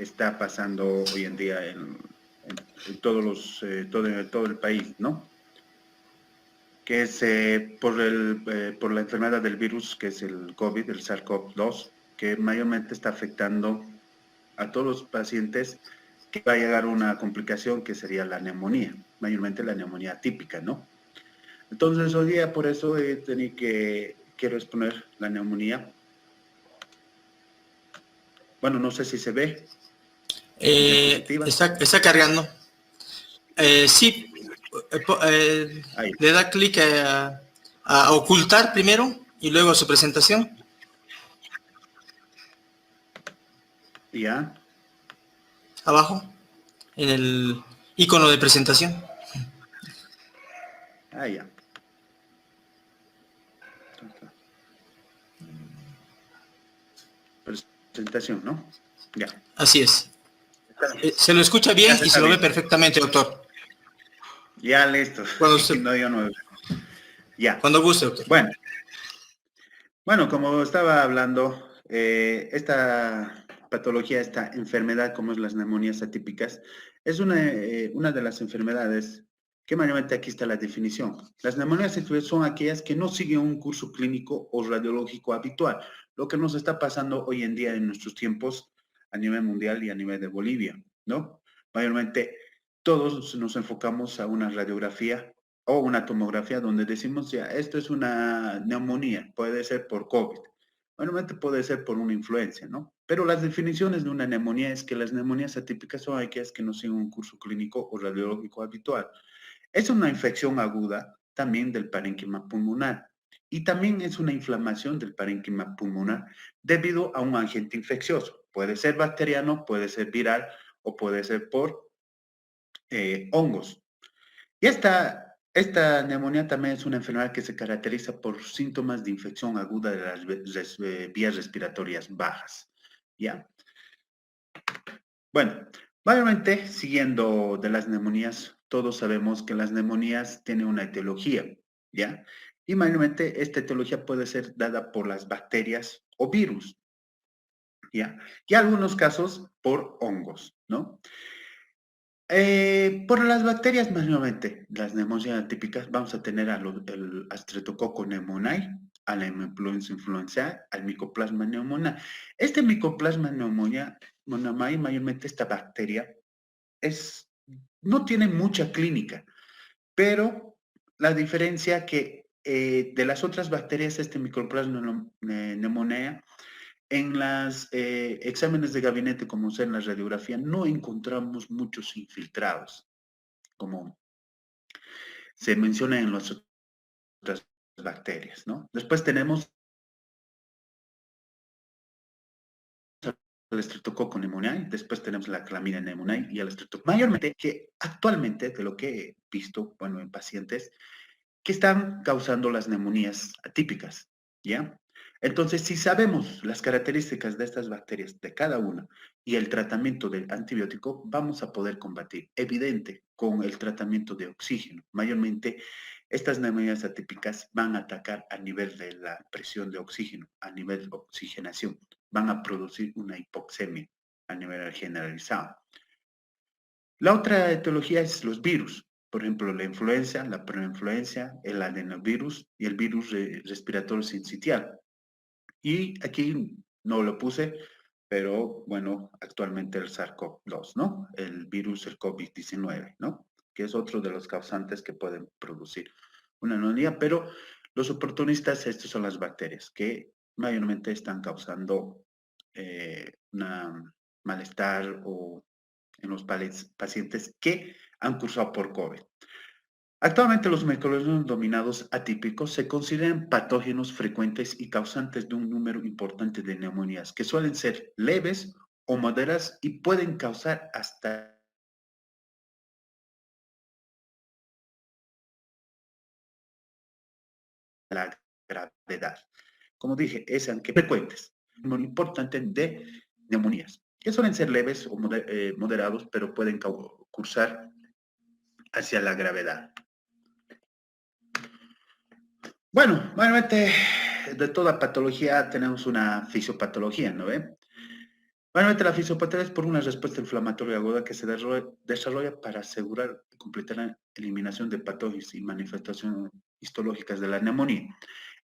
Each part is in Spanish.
está pasando hoy en día en todo el país, ¿no? Que es por la enfermedad del virus, que es el COVID, el SARS-CoV-2, que mayormente está afectando a todos los pacientes, que va a llegar una complicación que sería la neumonía, mayormente la neumonía típica, ¿no? Entonces hoy día por eso quiero exponer la neumonía. Bueno, no sé si se ve en diapositiva. Está cargando. Sí, le da clic a ocultar primero y luego a su presentación. Ya. Abajo, en el icono de presentación. Ya. Presentación, ¿no? Ya. Así es. Se lo escucha bien y se lo ve perfectamente, doctor. Ya, listo. Usted... No, yo no. Ya. Cuando guste, doctor. Bueno, como estaba hablando, esta patología, esta enfermedad, como es las neumonías atípicas, es una de las enfermedades que mayormente aquí está la definición. Las neumonías atípicas son aquellas que no siguen un curso clínico o radiológico habitual, lo que nos está pasando hoy en día en nuestros tiempos a nivel mundial y a nivel de Bolivia, ¿no? Mayormente todos nos enfocamos a una radiografía o una tomografía donde decimos, ya, esto es una neumonía, puede ser por COVID, normalmente puede ser por una influencia, ¿no? Pero las definiciones de una neumonía es que las neumonías atípicas son aquellas que no siguen un curso clínico o radiológico habitual. Es una infección aguda también del parénquima pulmonar y también es una inflamación del parénquima pulmonar debido a un agente infeccioso. Puede ser bacteriano, puede ser viral o puede ser por hongos. Y esta neumonía también es una enfermedad que se caracteriza por síntomas de infección aguda de las vías respiratorias bajas. ¿Ya? Bueno, mayormente, siguiendo de las neumonías, todos sabemos que las neumonías tienen una etiología, ¿ya? Y mayormente esta etiología puede ser dada por las bacterias o virus, ¿ya? Y en algunos casos por hongos, ¿no? Por las bacterias, mayormente, las neumonías típicas, vamos a tener el Streptococcus pneumoniae, a la influenza, al Mycoplasma pneumoniae. Este Mycoplasma pneumoniae, mayormente esta bacteria, no tiene mucha clínica, pero la diferencia que de las otras bacterias, este Mycoplasma pneumoniae, en los exámenes de gabinete, como sea en la radiografía, no encontramos muchos infiltrados, como se menciona en las otras bacterias, ¿no? Después tenemos el Streptococcus pneumoniae, después tenemos la Chlamydia pneumoniae y el Streptococcus. Mayormente, que actualmente, de lo que he visto, bueno, en pacientes, que están causando las neumonías atípicas, ¿ya? Entonces, si sabemos las características de estas bacterias, de cada una, y el tratamiento del antibiótico, vamos a poder combatir, evidente, con el tratamiento de oxígeno. Mayormente, estas neumonías atípicas van a atacar a nivel de la presión de oxígeno, a nivel de oxigenación, van a producir una hipoxemia a nivel generalizado. La otra etiología es los virus. Por ejemplo, la influenza, la preinfluenza, el adenovirus y el virus respiratorio sincitial. Y aquí no lo puse, pero bueno, actualmente el SARS-CoV-2, ¿no? El virus, el COVID-19, ¿no? Que es otro de los causantes que pueden producir una neumonía, pero los oportunistas, estos son las bacterias que mayormente están causando malestar o en los pacientes que han cursado por COVID. Actualmente los microorganismos dominados atípicos se consideran patógenos frecuentes y causantes de un número importante de neumonías, que suelen ser leves o moderadas y pueden causar hasta la gravedad. Como dije, es aunque frecuentes, muy importante de neumonías, que suelen ser leves o moderados, pero pueden cursar hacia la gravedad. Bueno, mayormente de toda patología tenemos una fisiopatología, ¿no ve? Normalmente la fisiopatía es por una respuesta inflamatoria aguda que se desarrolla para asegurar y completar la eliminación de patógenos y manifestaciones histológicas de la neumonía.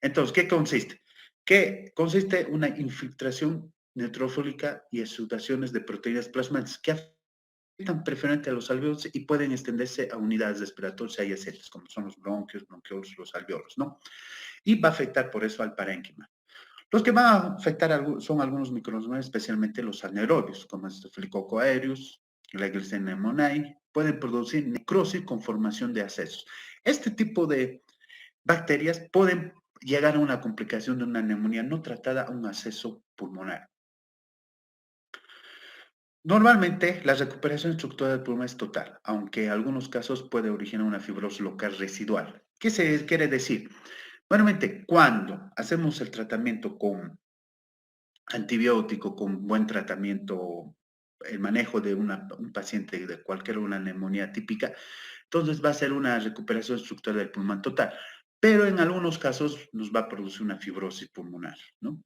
Entonces, ¿qué consiste? Que consiste en una infiltración neutrófílica y exudaciones de proteínas plasmáticas que afectan preferentemente a los alveolos y pueden extenderse a unidades respiratorias adyacentes, como son los bronquios, bronquiolos, los alveolos, ¿no? Y va a afectar por eso al parénquima. Los que van a afectar son algunos microorganismos, especialmente los anaerobios, como el Staphylococcus aureus, la Glicemia pneumoniae, pueden producir necrosis con formación de abscesos. Este tipo de bacterias pueden llegar a una complicación de una neumonía no tratada a un absceso pulmonar. Normalmente, la recuperación estructural del pulmón es total, aunque en algunos casos puede originar una fibrosis local residual. ¿Qué se quiere decir? Normalmente, cuando hacemos el tratamiento con antibiótico, con buen tratamiento, el manejo de un paciente de cualquier una neumonía típica, entonces va a ser una recuperación estructural del pulmón total. Pero en algunos casos nos va a producir una fibrosis pulmonar, ¿no?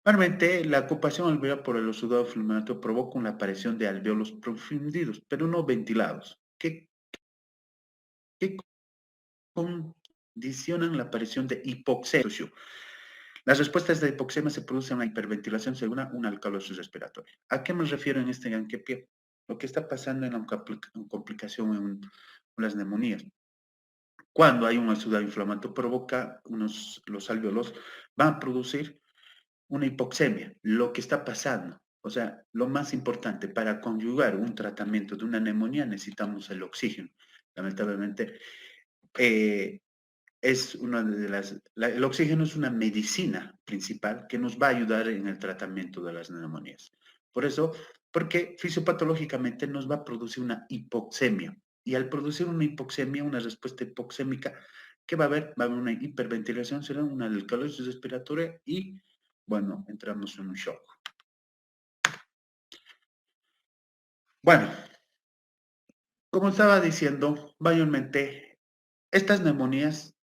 Normalmente, la ocupación alveolar por el exudado fulminante provoca una aparición de alveolos profundidos, pero no ventilados, que condicionan la aparición de hipoxemia. Las respuestas de hipoxemia se producen en la hiperventilación según una alcalosis respiratoria. ¿A qué me refiero en este pie? Lo que está pasando en la complicación en las neumonías. Cuando hay un exudado inflamatorio provoca los alveolos van a producir una hipoxemia, lo que está pasando. O sea, lo más importante, para conjugar un tratamiento de una neumonía necesitamos el oxígeno. Lamentablemente, es una de el oxígeno es una medicina principal que nos va a ayudar en el tratamiento de las neumonías. Por eso, porque fisiopatológicamente nos va a producir una hipoxemia. Y al producir una hipoxemia, una respuesta hipoxémica, ¿qué va a haber? Va a haber una hiperventilación, será una alcalosis respiratoria y, bueno, entramos en un shock. Bueno, como estaba diciendo, mayormente estas neumonías,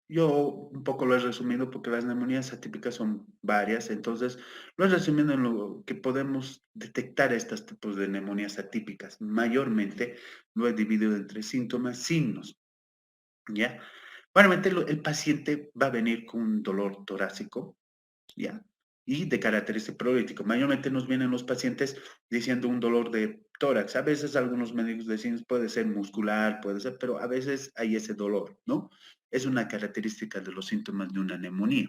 yo un poco lo he resumido porque las neumonías atípicas son varias, entonces lo he resumido en lo que podemos detectar estos tipos de neumonías atípicas. Mayormente lo he dividido entre síntomas, signos, ¿ya? Mayormente el paciente va a venir con un dolor torácico, ¿ya? Y de carácter prolítico. Mayormente nos vienen los pacientes diciendo un dolor de tórax. A veces algunos médicos deciden puede ser muscular, puede ser, pero a veces hay ese dolor, ¿no? Es una característica de los síntomas de una neumonía.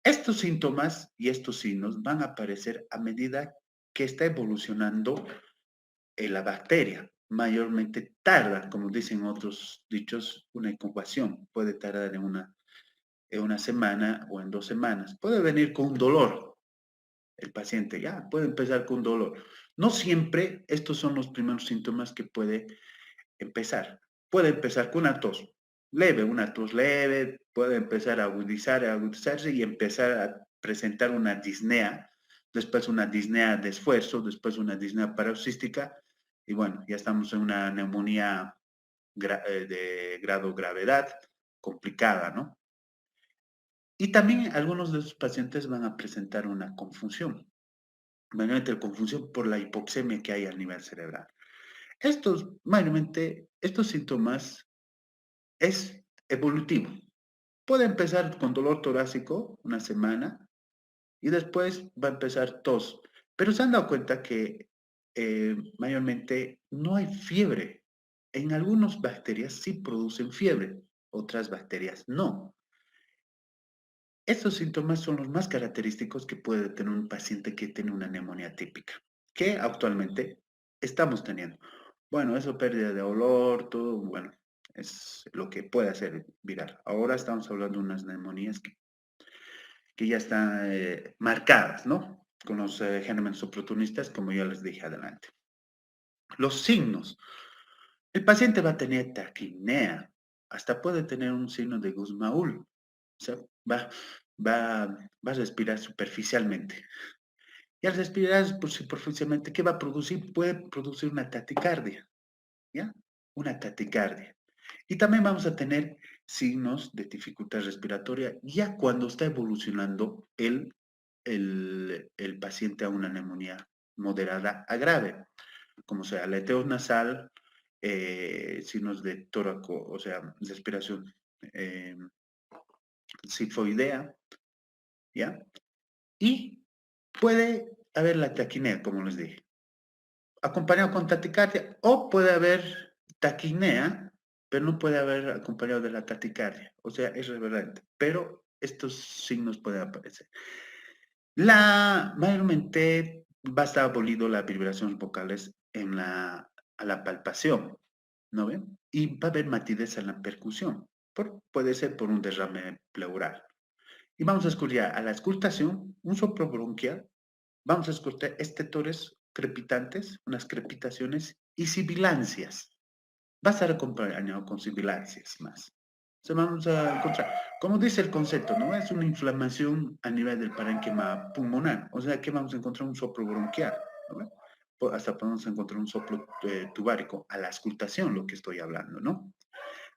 Estos síntomas y estos signos van a aparecer a medida que está evolucionando la bacteria. Mayormente tarda, como dicen otros dichos, una incubación. Puede tardar en una semana o en 2 semanas. Puede venir con un dolor, el paciente ya puede empezar con dolor. No siempre estos son los primeros síntomas que puede empezar. Puede empezar con una tos leve, puede empezar a agudizarse y empezar a presentar una disnea, después una disnea de esfuerzo, después una disnea paroxística y bueno, ya estamos en una neumonía de grado gravedad complicada, ¿no? Y también algunos de esos pacientes van a presentar una confusión, mayormente confusión por la hipoxemia que hay a nivel cerebral. Estos síntomas es evolutivo. Puede empezar con dolor torácico una semana y después va a empezar tos. Pero se han dado cuenta que mayormente no hay fiebre. En algunas bacterias sí producen fiebre, otras bacterias no. Estos síntomas son los más característicos que puede tener un paciente que tiene una neumonía típica, que actualmente estamos teniendo. Bueno, eso pérdida de olor, todo, bueno, es lo que puede hacer viral. Ahora estamos hablando de unas neumonías que ya están marcadas, ¿no? Con los gérmenes oportunistas, como ya les dije adelante. Los signos. El paciente va a tener taquipnea, hasta puede tener un signo de Kussmaul. O sea, va a respirar superficialmente. Y al respirar superficialmente, ¿qué va a producir? Puede producir una taticardia, ¿ya? Una taticardia. Y también vamos a tener signos de dificultad respiratoria ya cuando está evolucionando el paciente a una neumonía moderada a grave, como sea aleteo nasal, signos de tóraco, o sea, respiración sifoidea, ¿ya? Y puede haber la taquinea, como les dije, acompañado con taquicardia, o puede haber taquinea, pero no puede haber acompañado de la taquicardia, o sea, es relevante, pero estos signos pueden aparecer. Mayormente va a estar abolido las vibraciones vocales a la palpación, ¿no ven? Y va a haber matidez en la percusión, puede ser por un derrame pleural. Y vamos a escuchar a la auscultación, un soplo bronquial, vamos a escuchar estetores crepitantes, unas crepitaciones y sibilancias. Va a estar acompañado con sibilancias más. Se vamos a encontrar, como dice el concepto, ¿no? Es una inflamación a nivel del parénquima pulmonar. O sea, que vamos a encontrar un soplo bronquial, ¿no? Hasta podemos encontrar un soplo tubárico a la auscultación, lo que estoy hablando, ¿no?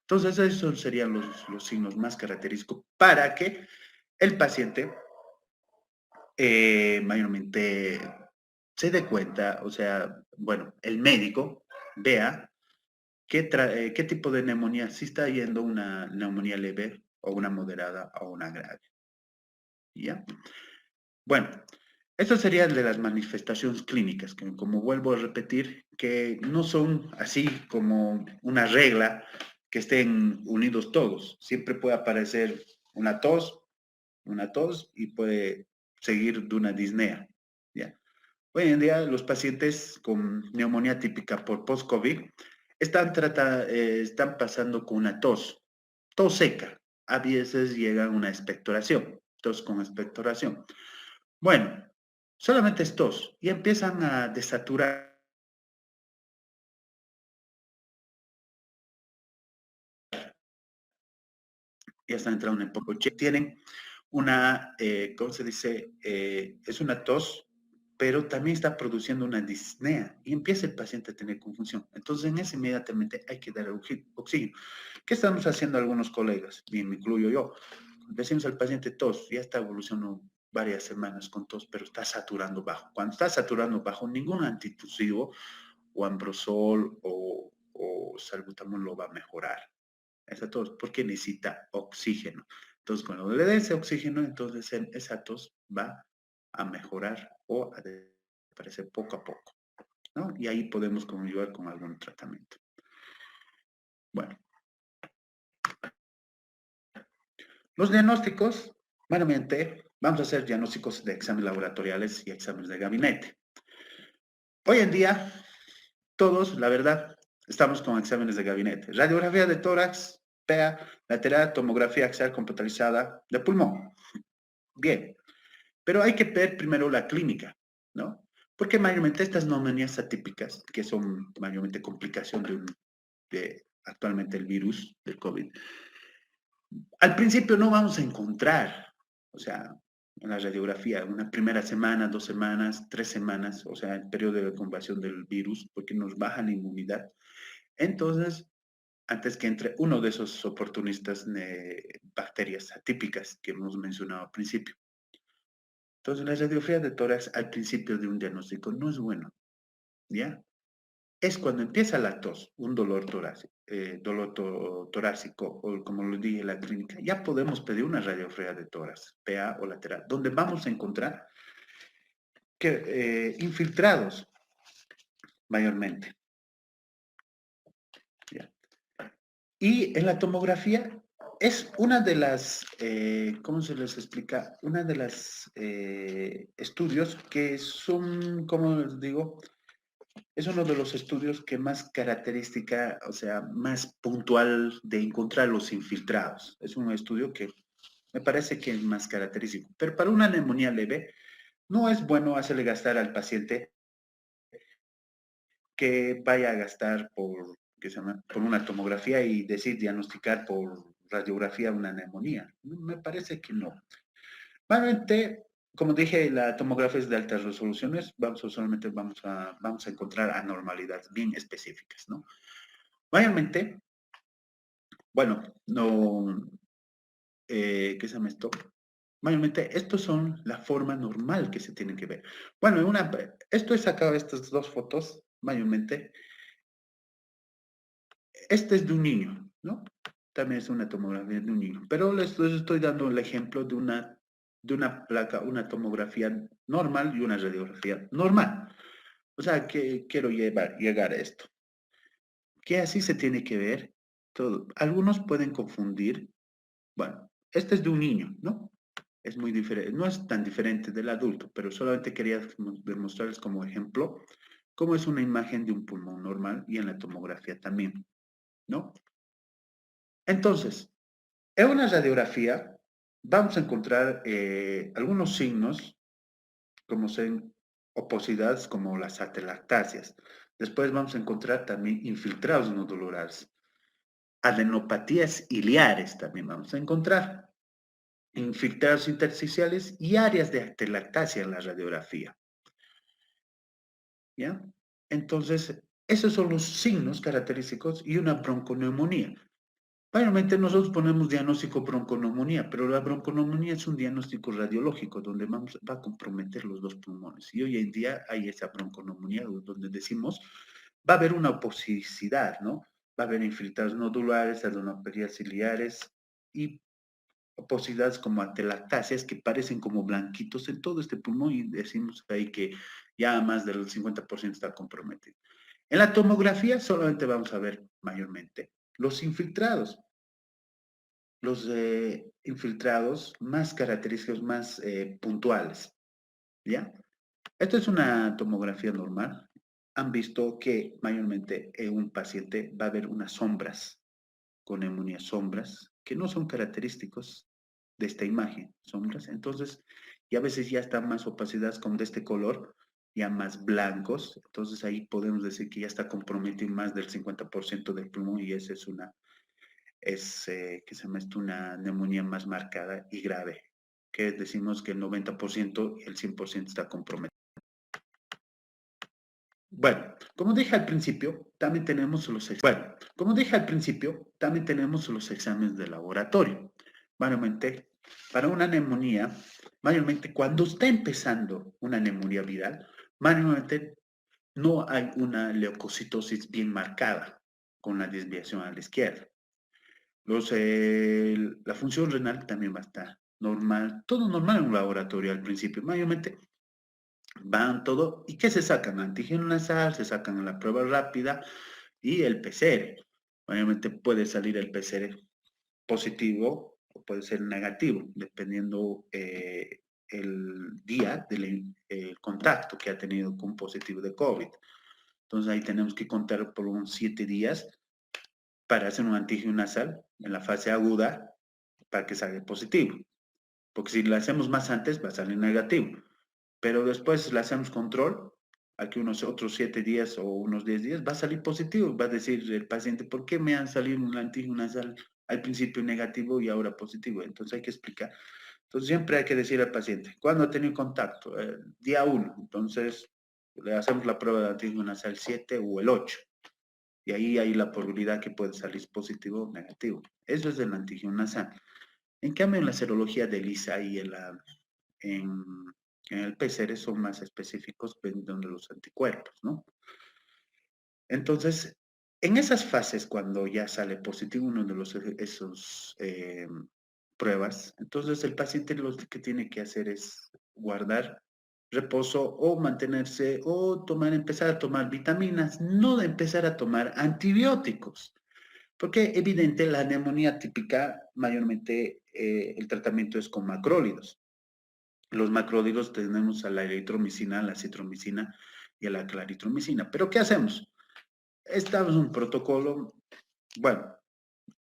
Entonces, esos serían los signos más característicos para que el paciente mayormente se dé cuenta, o sea, bueno, el médico vea qué tipo de neumonía, si está yendo una neumonía leve o una moderada o una grave. ¿Ya? Bueno, eso serían de las manifestaciones clínicas, que como vuelvo a repetir, que no son así como una regla que estén unidos todos. Siempre puede aparecer una tos y puede seguir de una disnea. ¿Ya? Hoy en día los pacientes con neumonía típica por post-COVID están pasando con una tos seca. A veces llega una expectoración, tos con expectoración. Bueno, solamente es tos y empiezan a desaturar. Ya están entrando en poco. Tienen ¿cómo se dice? Es una tos, pero también está produciendo una disnea y empieza el paciente a tener confusión. Entonces, en ese inmediatamente hay que dar oxígeno. ¿Qué estamos haciendo algunos colegas? Y me incluyo yo. Decimos al paciente tos, ya está evolucionando varias semanas con tos, pero está saturando bajo. Cuando está saturando bajo, ningún antitusivo o ambrosol o salbutamol lo va a mejorar. Esa tos, porque necesita oxígeno. Entonces, cuando le dé ese oxígeno, entonces esa tos va a mejorar o a desaparecer poco a poco, ¿no? Y ahí podemos conllevar con algún tratamiento. Bueno, los diagnósticos, meramente, vamos a hacer diagnósticos de exámenes laboratoriales y exámenes de gabinete. Hoy en día, todos, la verdad, estamos con exámenes de gabinete. Radiografía de tórax, PEA, lateral, tomografía axial computarizada de pulmón. Bien, pero hay que ver primero la clínica, ¿no? Porque mayormente estas neumonías atípicas, que son mayormente complicación de actualmente el virus del COVID, al principio no vamos a encontrar, o sea, en la radiografía, una primera semana, 2 semanas, 3 semanas, o sea, el periodo de conversión del virus, porque nos baja la inmunidad. Entonces, antes que entre uno de esos oportunistas de bacterias atípicas que hemos mencionado al principio. Entonces, la radiografía de tórax al principio de un diagnóstico no es bueno, ¿ya? Es cuando empieza la tos, un dolor torácico, o como lo dije en la clínica, ya podemos pedir una radiografía de tórax, PA o lateral, donde vamos a encontrar infiltrados mayormente. ¿Ya? Y en la tomografía es una de las, ¿cómo se les explica? Una de las estudios que son, ¿cómo les digo? Es uno de los estudios que más característica, o sea, más puntual de encontrar los infiltrados. Es un estudio que me parece que es más característico. Pero para una neumonía leve, no es bueno hacerle gastar al paciente que vaya a gastar por una tomografía y decir diagnosticar por radiografía una neumonía. Me parece que no. Normalmente, como dije, la tomografía es de altas resoluciones, solamente vamos a encontrar anormalidades bien específicas, ¿no? Mayormente, bueno, no, ¿qué se llama esto? Mayormente, estos son la forma normal que se tienen que ver. Bueno, esto he sacado estas dos fotos, mayormente. Este es de un niño, ¿no? También es una tomografía de un niño. Pero les estoy dando el ejemplo de una placa, una tomografía normal y una radiografía normal. O sea, que quiero llegar a esto. Que así se tiene que ver todo. Algunos pueden confundir. Bueno, este es de un niño, ¿no? Es muy diferente, no es tan diferente del adulto, pero solamente quería demostrarles como ejemplo cómo es una imagen de un pulmón normal y en la tomografía también, ¿no? Entonces, en una radiografía vamos a encontrar algunos signos, como son oposidades, como las atelactasias. Después vamos a encontrar también infiltrados nodulares, adenopatías iliares también vamos a encontrar, infiltrados intersticiales y áreas de atelactasia en la radiografía. ¿Ya? Entonces, esos son los signos característicos y una bronconeumonía. Mayormente nosotros ponemos diagnóstico bronconeumonía, pero la bronconeumonía es un diagnóstico radiológico donde va a comprometer los dos pulmones. Y hoy en día hay esa bronconeumonía donde decimos, va a haber una opocicidad, ¿no? Va a haber infiltrados nodulares, adenopatías ciliares y oposidades como atelactáceas que parecen como blanquitos en todo este pulmón y decimos ahí que ya más del 50% está comprometido. En la tomografía solamente vamos a ver mayormente los infiltrados. Los infiltrados más característicos, más puntuales, ¿ya? Esto es una tomografía normal. Han visto que mayormente en un paciente va a haber unas sombras, con neumonía sombras, que no son característicos de esta imagen, sombras. Entonces, y a veces ya están más opacidades como de este color, ya más blancos. Entonces ahí podemos decir que ya está comprometido más del 50% del pulmón y esa es que se llama esto una neumonía más marcada y grave, que decimos que el 90% y el 100% está comprometido. Bueno, como dije al principio, también tenemos los exámenes de laboratorio. Mayormente, para una neumonía, mayormente cuando está empezando una neumonía viral, mayormente no hay una leucocitosis bien marcada con la desviación a la izquierda. La función renal también va a estar normal, todo normal en un laboratorio al principio. Mayormente van todo. ¿Y qué se sacan? Antígeno nasal, se sacan la prueba rápida y el PCR. Mayormente puede salir el PCR positivo o puede ser negativo, dependiendo el día del contacto que ha tenido con positivo de COVID. Entonces ahí tenemos que contar por unos 7 días para hacer un antígeno nasal en la fase aguda para que salga positivo. Porque si lo hacemos más antes va a salir negativo. Pero después le hacemos control, aquí unos otros 7 días o unos 10 días, va a salir positivo. Va a decir el paciente, ¿por qué me han salido un antígeno nasal al principio negativo y ahora positivo? Entonces hay que explicar. Entonces siempre hay que decir al paciente, ¿cuándo ha tenido contacto? Día 1. Entonces le hacemos la prueba de antígeno nasal 7 o el 8. Y ahí hay la probabilidad que puede salir positivo o negativo. Eso es el antígeno nasal. En cambio, en la serología de ELISA y en, en el PCR son más específicos donde los anticuerpos, ¿no? Entonces, en esas fases, cuando ya sale positivo uno de esos pruebas, entonces el paciente lo que tiene que hacer es guardar reposo o mantenerse o empezar a tomar vitaminas, no de empezar a tomar antibióticos. Porque evidente la neumonía típica, mayormente el tratamiento es con macrólidos. Los macrólidos tenemos a la eritromicina, a la citromicina y a la claritromicina. Pero ¿qué hacemos? Estamos en un protocolo, bueno,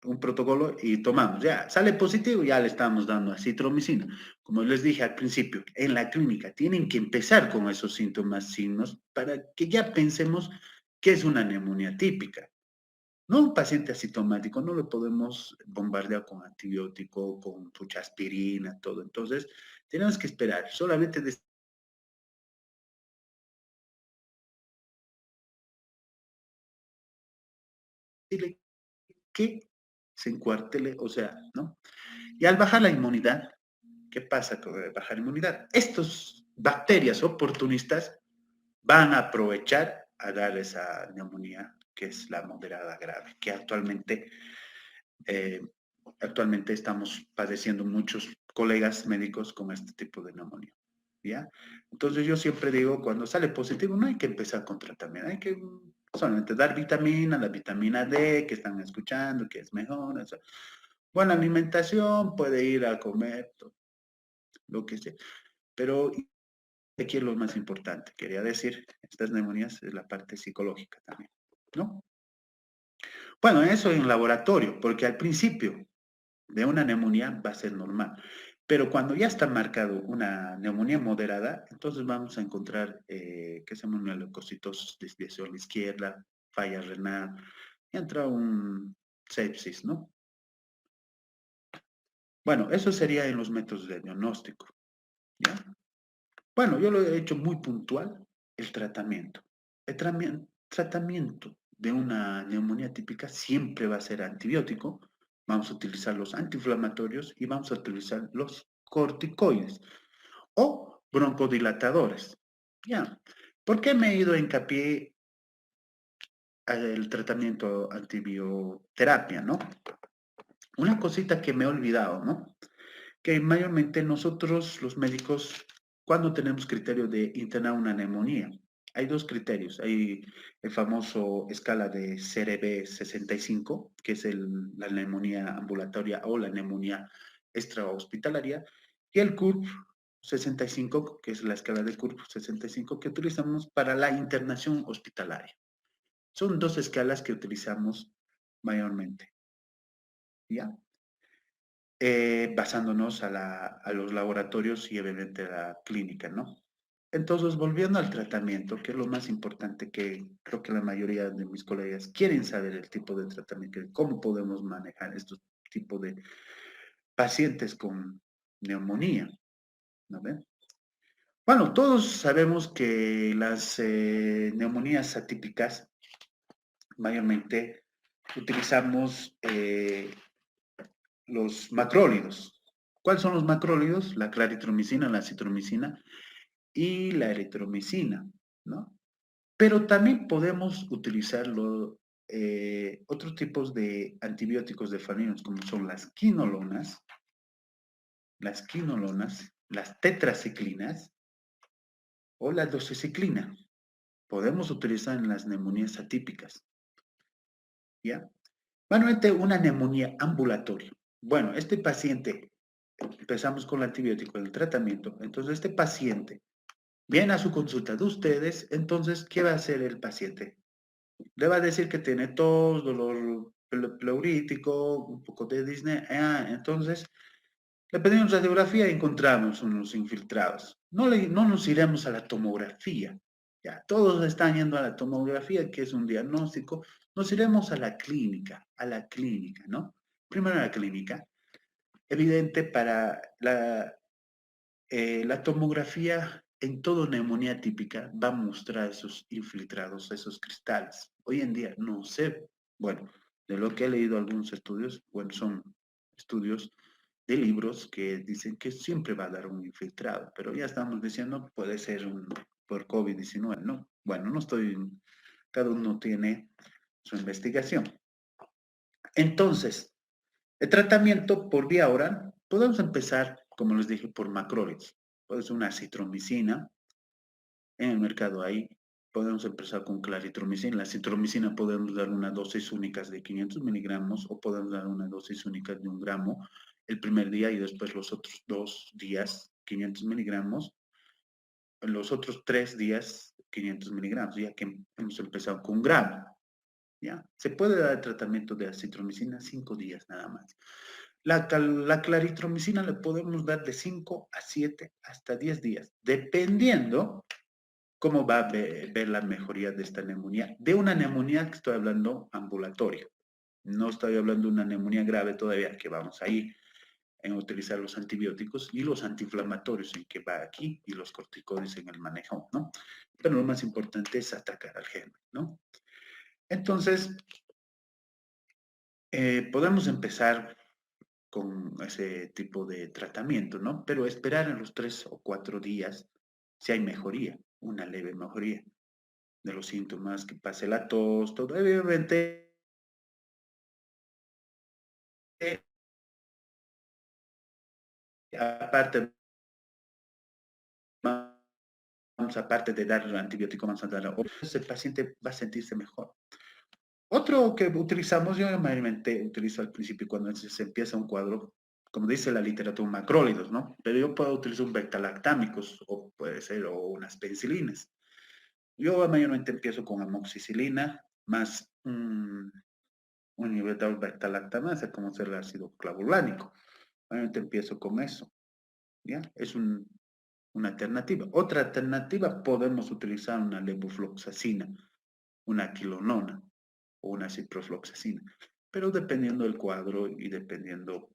un protocolo y tomamos, ya, sale positivo, ya le estamos dando acitromicina. Como les dije al principio, en la clínica tienen que empezar con esos síntomas, signos, para que ya pensemos que es una neumonía típica. No un paciente asintomático, no lo podemos bombardear con antibiótico, con mucha aspirina, todo. Entonces, tenemos que esperar, solamente decirle que se encuartele, o sea, ¿no? Y al bajar la inmunidad, ¿qué pasa con bajar inmunidad? Estas bacterias oportunistas van a aprovechar a dar esa neumonía, que es la moderada grave, que eh, actualmente estamos padeciendo muchos colegas médicos con este tipo de neumonía. ¿Ya? Entonces yo siempre digo, cuando sale positivo no hay que empezar con tratamiento, hay que solamente dar vitamina, la vitamina D que están escuchando, que es mejor, o sea, buena alimentación, puede ir a comer, lo que sea. Pero aquí es lo más importante, quería decir, estas neumonías es la parte psicológica también, ¿no? Bueno, eso en laboratorio, porque al principio de una neumonía va a ser normal. Pero cuando ya está marcado una neumonía moderada, entonces vamos a encontrar que se llama una leucocitosis, desviación a la izquierda, falla renal, y entra un sepsis, ¿no? Bueno, eso sería en los métodos de diagnóstico, ¿ya? Bueno, yo lo he hecho muy puntual, el tratamiento. El tratamiento de una neumonía típica siempre va a ser antibiótico. Vamos a utilizar los antiinflamatorios y vamos a utilizar los corticoides o broncodilatadores. Ya. ¿Por qué me he ido a hincapié al tratamiento antibioterapia, no? Una cosita que me he olvidado, ¿no? Que mayormente nosotros, los médicos, cuando tenemos criterio de internar una neumonía, hay dos criterios. Hay el famoso escala de CRB 65, que es la neumonía ambulatoria o la neumonía extrahospitalaria, y el CURB 65, que es la escala de CURB 65, que utilizamos para la internación hospitalaria. Son dos escalas que utilizamos mayormente. ¿Ya? Basándonos a los laboratorios y obviamente a la clínica, ¿no? Entonces, volviendo al tratamiento, que es lo más importante que creo que la mayoría de mis colegas quieren saber el tipo de tratamiento, cómo podemos manejar estos tipos de pacientes con neumonía, ¿no ven? Bueno, todos sabemos que las neumonías atípicas, mayormente utilizamos los macrólidos. ¿Cuáles son los macrólidos? La claritromicina, la citromicina y la eritromicina, ¿no? Pero también podemos utilizar otros tipos de antibióticos de farinos, como son las tetraciclinas o la doxiciclina. Podemos utilizar en las neumonías atípicas, ¿ya? Manualmente una neumonía ambulatoria. Bueno, este paciente, empezamos con el antibiótico, el tratamiento, entonces este paciente viene a su consulta de ustedes, entonces, ¿qué va a hacer el paciente? Le va a decir que tiene tos, dolor pleurítico, un poco de disnea, entonces le pedimos radiografía y encontramos unos infiltrados. No nos iremos a la tomografía, ya, todos están yendo a la tomografía, que es un diagnóstico, nos iremos a la clínica, ¿no? Primero a la clínica, evidente para la tomografía en toda neumonía típica va a mostrar esos infiltrados, esos cristales. Hoy en día no sé, bueno, de lo que he leído algunos estudios, bueno, son estudios de libros que dicen que siempre va a dar un infiltrado, pero ya estamos diciendo puede ser por COVID-19, ¿no? Bueno, no estoy, cada uno tiene su investigación. Entonces, el tratamiento por vía oral, podemos empezar, como les dije, por macrólidos. Puede ser una citromicina, en el mercado ahí. Podemos empezar con claritromicina. La citromicina podemos dar una dosis única de 500 miligramos o podemos dar una dosis única de 1 gramo el primer día y después los otros 2 días 500 miligramos. Los otros 3 días 500 miligramos, ya que hemos empezado con 1 gramo. ¿Ya? Se puede dar el tratamiento de acitromicina 5 días nada más. La claritromicina le podemos dar de 5 a 7 hasta 10 días, dependiendo cómo va a ver la mejoría de esta neumonía. De una neumonía que estoy hablando ambulatoria. No estoy hablando de una neumonía grave todavía, que vamos ahí en utilizar los antibióticos y los antiinflamatorios en que va aquí y los corticoides en el manejo, ¿no? Pero lo más importante es atacar al germen, ¿no? Entonces, podemos empezar con ese tipo de tratamiento, ¿no? Pero esperar en los 3 o 4 días si hay mejoría, una leve mejoría de los síntomas, que pase la tos, todo. Obviamente, aparte, aparte de dar el antibiótico, vamos a dar, el paciente va a sentirse mejor. Otro que utilizamos, yo mayormente utilizo al principio cuando se empieza un cuadro, como dice la literatura, macrólidos, ¿no? Pero yo puedo utilizar un beta-lactámicos, o puede ser, o unas penicilinas. Yo mayormente empiezo con amoxicilina, más un inhibidor beta-lactamasa, como es el ácido clavulánico. Mayormente empiezo con eso, ¿ya? Es una alternativa. Otra alternativa, podemos utilizar una levofloxacina, una quinolona o una ciprofloxacina, pero dependiendo del cuadro y dependiendo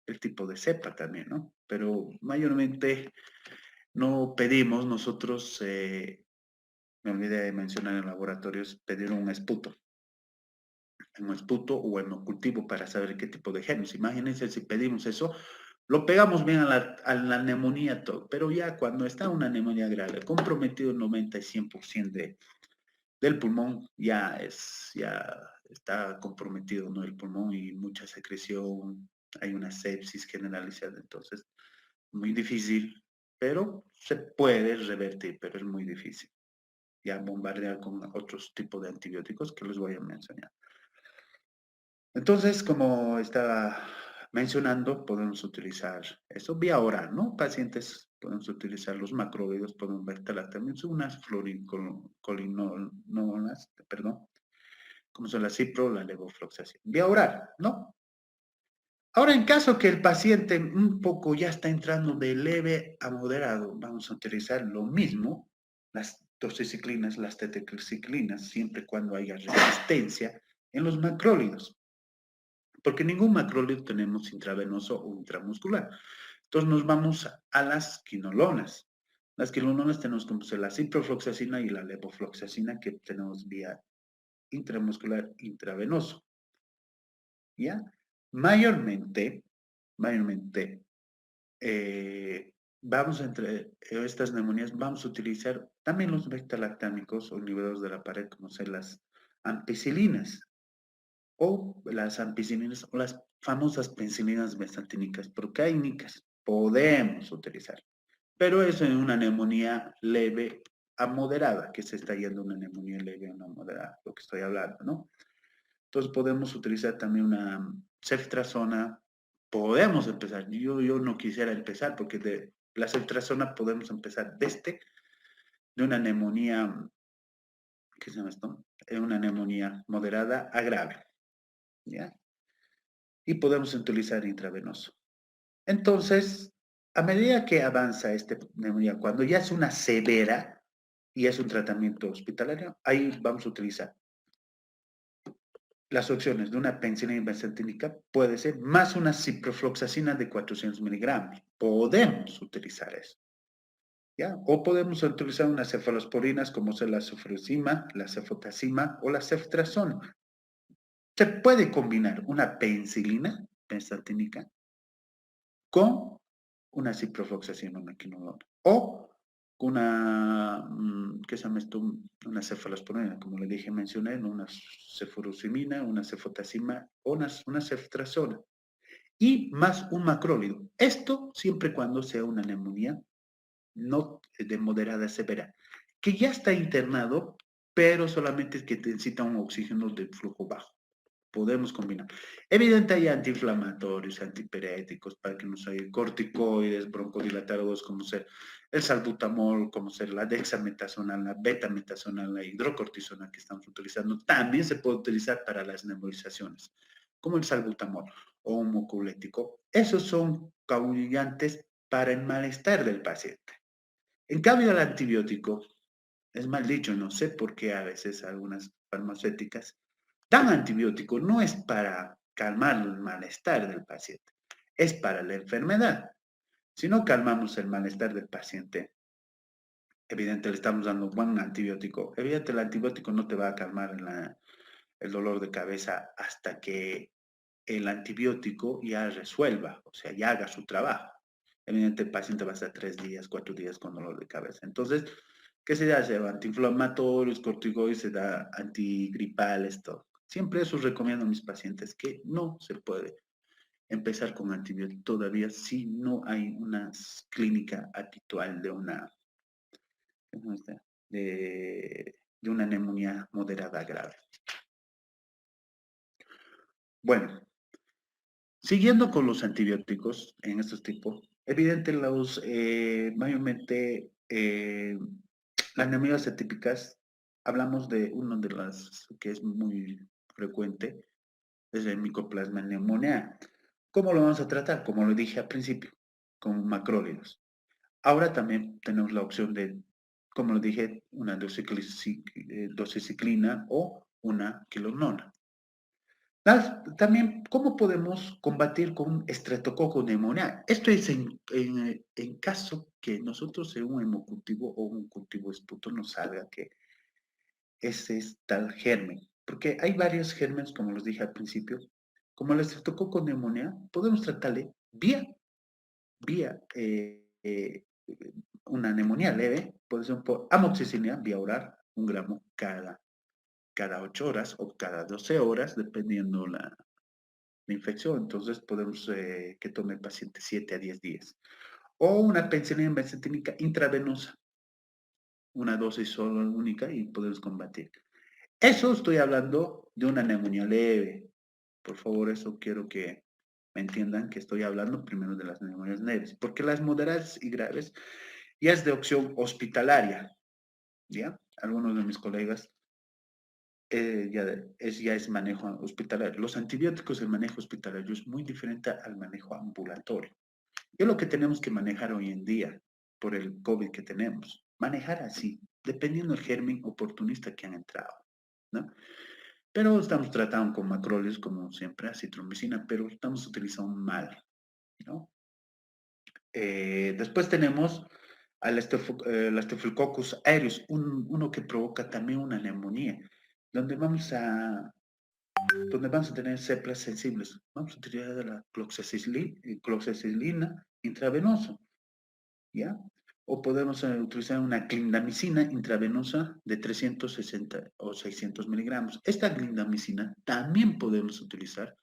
el tipo de cepa también, ¿no? Pero mayormente no pedimos nosotros, me olvidé de mencionar en laboratorios, pedir un esputo o hemocultivo para saber qué tipo de genes. Imagínense si pedimos eso, lo pegamos bien a la neumonía todo, pero ya cuando está una neumonía grave, comprometido el 90 y 100% del pulmón, ya está comprometido, ¿no? El pulmón y mucha secreción, hay una sepsis generalizada, entonces muy difícil, pero se puede revertir, pero es muy difícil. Ya bombardear con otros tipos de antibióticos que les voy a mencionar. Entonces, como estaba mencionando, podemos utilizar eso vía oral, ¿no? Pacientes podemos utilizar los macrólidos, podemos ver también unas fluorocolinonas, perdón, como son la cipro, la levofloxacina, vía oral, ¿no? Ahora, en caso que el paciente un poco ya está entrando de leve a moderado, vamos a utilizar lo mismo, las doxiciclinas, las tetraciclinas, siempre cuando haya resistencia en los macrólidos, porque ningún macrólido tenemos intravenoso o intramuscular. Entonces nos vamos a las quinolonas. Las quinolonas tenemos como la ciprofloxacina y la levofloxacina que tenemos vía intramuscular intravenoso. ¿Ya? Mayormente, vamos entre estas neumonías, vamos a utilizar también los beta-lactámicos o inhibidores de la pared, como son las ampicilinas o las famosas penicilinas mesantínicas procáinicas. Podemos utilizar, pero eso en una neumonía leve a moderada, que se está yendo una neumonía leve a una moderada, lo que estoy hablando, ¿no? Entonces podemos utilizar también una ceftriaxona. Podemos empezar. Yo no quisiera empezar porque de la ceftriaxona podemos empezar de una neumonía, ¿qué se llama esto? Una neumonía moderada a grave, ¿ya? Y podemos utilizar intravenoso. Entonces, a medida que avanza esta neumonía, cuando ya es una severa y es un tratamiento hospitalario, ahí vamos a utilizar las opciones de una penicilina benzatínica puede ser más una ciprofloxacina de 400 miligramos. Podemos utilizar eso, ¿ya? O podemos utilizar unas cefalosporinas como son la sufrosima, la cefotacima o la ceftriaxona. Se puede combinar una penicilina benzatínica con una ciprofloxacina, una quinolona, o una, ¿qué se llama esto? Una cefalosporina, como le dije, mencioné, ¿no? Una cefurosimina, una cefotacima o una ceftriaxona, y más un macrólido. Esto siempre y cuando sea una neumonía no de moderada a severa, que ya está internado, pero solamente es que necesita un oxígeno de flujo bajo. Podemos combinar. Evidente hay antiinflamatorios, antipiréticos, para que nos haya corticoides, broncodilatadores, como ser el salbutamol, como ser la dexametasona, la betametasona, la hidrocortisona que estamos utilizando. También se puede utilizar para las nebulizaciones, como el salbutamol o un mucolético. Esos son coagulantes para el malestar del paciente. En cambio, el antibiótico, es mal dicho, no sé por qué a veces algunas farmacéuticas dan antibiótico, no es para calmar el malestar del paciente, es para la enfermedad. Si no calmamos el malestar del paciente, evidente le estamos dando buen antibiótico, evidente el antibiótico no te va a calmar el dolor de cabeza hasta que el antibiótico ya resuelva, o sea, ya haga su trabajo. Evidentemente el paciente va a estar 3 días, 4 días con dolor de cabeza. Entonces, ¿qué se hace? Antiinflamatorios, corticoides, se da antigripales, todo. Siempre eso recomiendo a mis pacientes que no se puede empezar con antibióticos todavía si no hay una clínica habitual de una, de una neumonía moderada grave. Bueno, siguiendo con los antibióticos en estos tipos, evidente mayormente las neumonías atípicas, hablamos de una de las que es muy frecuente, es el Mycoplasma pneumoniae. ¿Cómo lo vamos a tratar? Como lo dije al principio, con macrólidos. Ahora también tenemos la opción de, como lo dije, una doxiciclina o una quinolona. También, ¿cómo podemos combatir con estreptococo pneumoniae? Esto es en caso que nosotros en un hemocultivo o un cultivo esputo nos salga que ese es tal germen. Porque hay varios gérmenes, como los dije al principio, como el estreptococo pneumoniae, podemos tratarle vía una neumonía leve, puede ser por amoxicilina vía oral, 1 gramo cada 8 horas o cada 12 horas, dependiendo la infección. Entonces podemos que tome el paciente 7 a 10 días. O una penicilina benzatínica intravenosa, una dosis solo única y podemos combatir. Eso estoy hablando de una neumonía leve. Por favor, eso quiero que me entiendan que estoy hablando primero de las neumonías leves, porque las moderadas y graves ya es de opción hospitalaria, ¿ya? Algunos de mis colegas ya es manejo hospitalario. Los antibióticos, el manejo hospitalario es muy diferente al manejo ambulatorio. Y es lo que tenemos que manejar hoy en día por el COVID que tenemos. Manejar así, dependiendo del germen oportunista que han entrado, ¿no? Pero estamos tratando con macrólidos, como siempre, acitromicina, pero estamos utilizando mal, ¿no? Después tenemos al Staphylococcus aureus, uno que provoca también una neumonía, donde donde vamos a tener ceplas sensibles. Vamos a utilizar la cloxacillina intravenosa, ¿ya? O podemos utilizar una clindamicina intravenosa de 360 o 600 miligramos. Esta clindamicina también podemos utilizar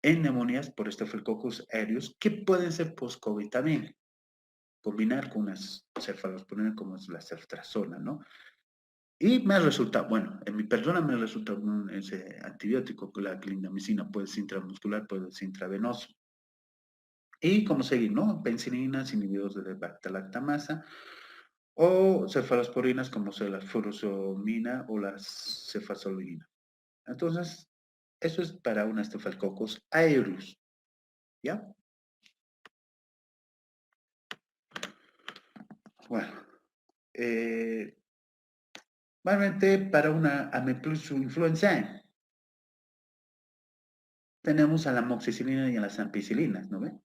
en neumonías por Staphylococcus aureus que pueden ser post-COVID también. Combinar con unas cefalosporinas como es la ceftriaxona, ¿no? Y me resulta, bueno, en mi persona me resulta ese antibiótico, la clindamicina, puede ser intramuscular, puede ser intravenoso. Y como seguir, ¿no? Penicilinas, inhibidores de la beta-lactamasa, o cefalosporinas como son la furosemida o la cefazolina. Entonces, eso es para una Staphylococcus aureus, ¿ya? Bueno, normalmente para una Amebius influenzae tenemos a la amoxicilina y a las ampicilinas, ¿no ven?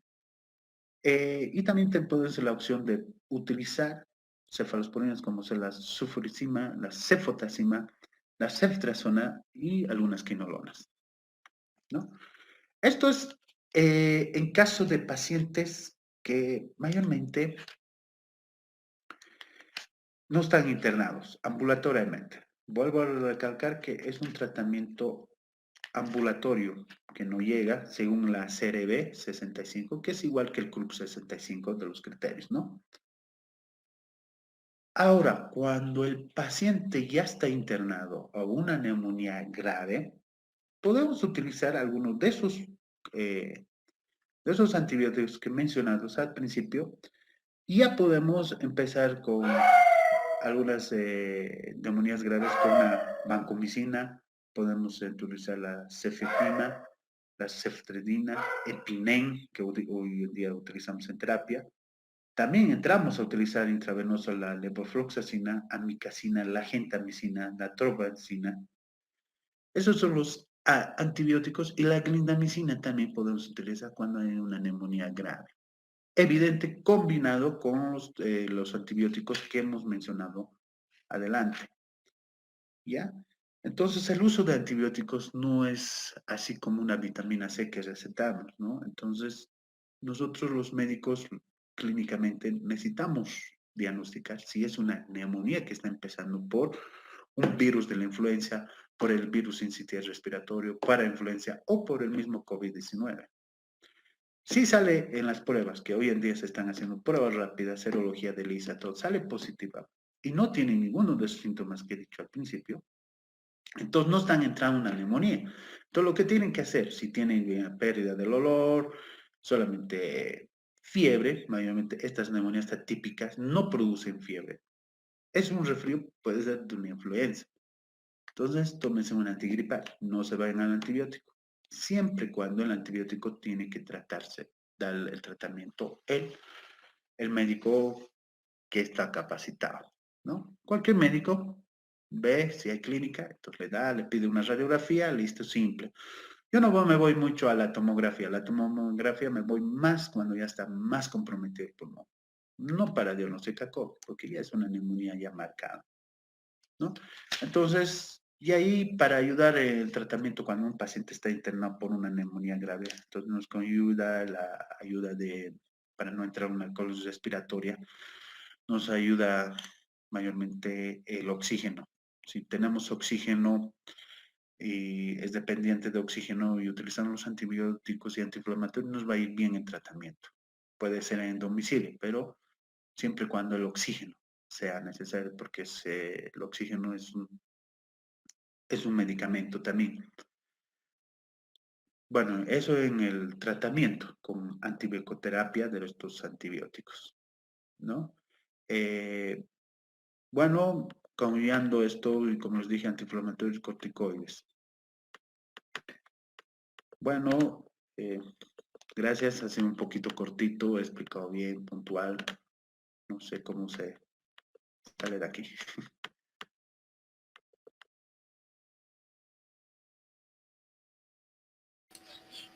Y también te puedes la opción de utilizar cefalosporinas como son la sulfurizima, la cefotacima, la ceftriaxona y algunas quinolonas, ¿no? Esto es en caso de pacientes que mayormente no están internados ambulatoriamente. Vuelvo a recalcar que es un tratamiento ambulatorio que no llega según la CRB 65, que es igual que el CRUP 65 de los criterios, ¿no? Ahora, cuando el paciente ya está internado o una neumonía grave, podemos utilizar algunos de esos antibióticos que mencionados al principio y ya podemos empezar con algunas neumonías graves con la vancomicina, podemos utilizar la cefepima, la ceftidina, Epinen, que hoy en día utilizamos en terapia. También entramos a utilizar intravenosa la levofloxacina, amicacina, la gentamicina, la trovancina. Esos son los antibióticos y la clindamicina también podemos utilizar cuando hay una neumonía grave. Evidente, combinado con los antibióticos que hemos mencionado adelante. ¿Ya? Entonces, el uso de antibióticos no es así como una vitamina C que recetamos, ¿no? Entonces, nosotros los médicos clínicamente necesitamos diagnosticar si es una neumonía que está empezando por un virus de la influenza, por el virus sincitial respiratorio, para influenza o por el mismo COVID-19. Si sale en las pruebas, que hoy en día se están haciendo pruebas rápidas, serología de ELISA, todo, sale positiva y no tiene ninguno de esos síntomas que he dicho al principio, entonces no están entrando en una neumonía. Entonces lo que tienen que hacer, si tienen pérdida del olor, solamente fiebre, mayormente estas neumonías atípicas no producen fiebre. Es un resfrío, puede ser de una influenza. Entonces tómense un antigripal, no se vayan al antibiótico. Siempre y cuando el antibiótico tiene que tratarse, dar el tratamiento el médico que está capacitado, ¿no? Cualquier médico ve si hay clínica, entonces le da, le pide una radiografía, listo, simple. Yo no me voy mucho a la tomografía me voy más cuando ya está más comprometido el pulmón. No para diagnosticar COVID, porque ya es una neumonía ya marcada, ¿no? Entonces, y ahí para ayudar el tratamiento cuando un paciente está internado por una neumonía grave, entonces nos ayuda la ayuda para no entrar en una crisis respiratoria, nos ayuda mayormente el oxígeno. Si tenemos oxígeno y es dependiente de oxígeno y utilizamos los antibióticos y antiinflamatorios, nos va a ir bien el tratamiento. Puede ser en domicilio, pero siempre y cuando el oxígeno sea necesario, porque el oxígeno es un medicamento también. Bueno, eso en el tratamiento con antibioterapia de estos antibióticos, ¿no? Bueno, cambiando esto, y como les dije, antiinflamatorios corticoides. Bueno, gracias, ha sido un poquito cortito, he explicado bien, puntual. No sé cómo se sale de aquí.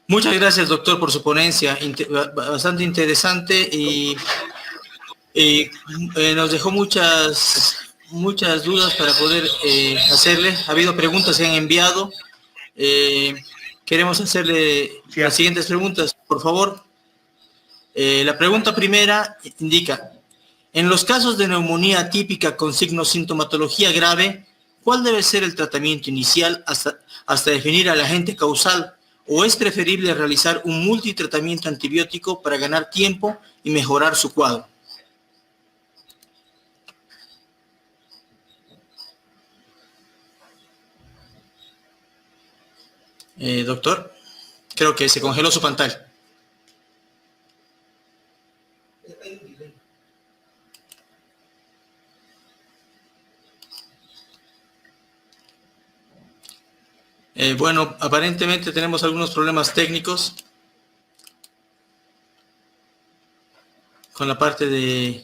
Muchas gracias, doctor, por su ponencia, bastante interesante y nos dejó muchas dudas para poder hacerle. Ha habido preguntas que han enviado. Queremos hacerle las siguientes preguntas, por favor. La pregunta primera indica, en los casos de neumonía atípica con signos sintomatología grave, ¿cuál debe ser el tratamiento inicial hasta definir al agente causal? ¿O es preferible realizar un multitratamiento antibiótico para ganar tiempo y mejorar su cuadro? Doctor, creo que se congeló su pantalla. Bueno, aparentemente tenemos algunos problemas técnicos con la parte de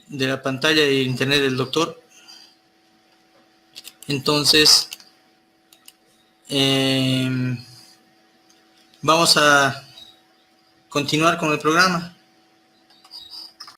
la pantalla y internet del doctor. Entonces, vamos a continuar con el programa.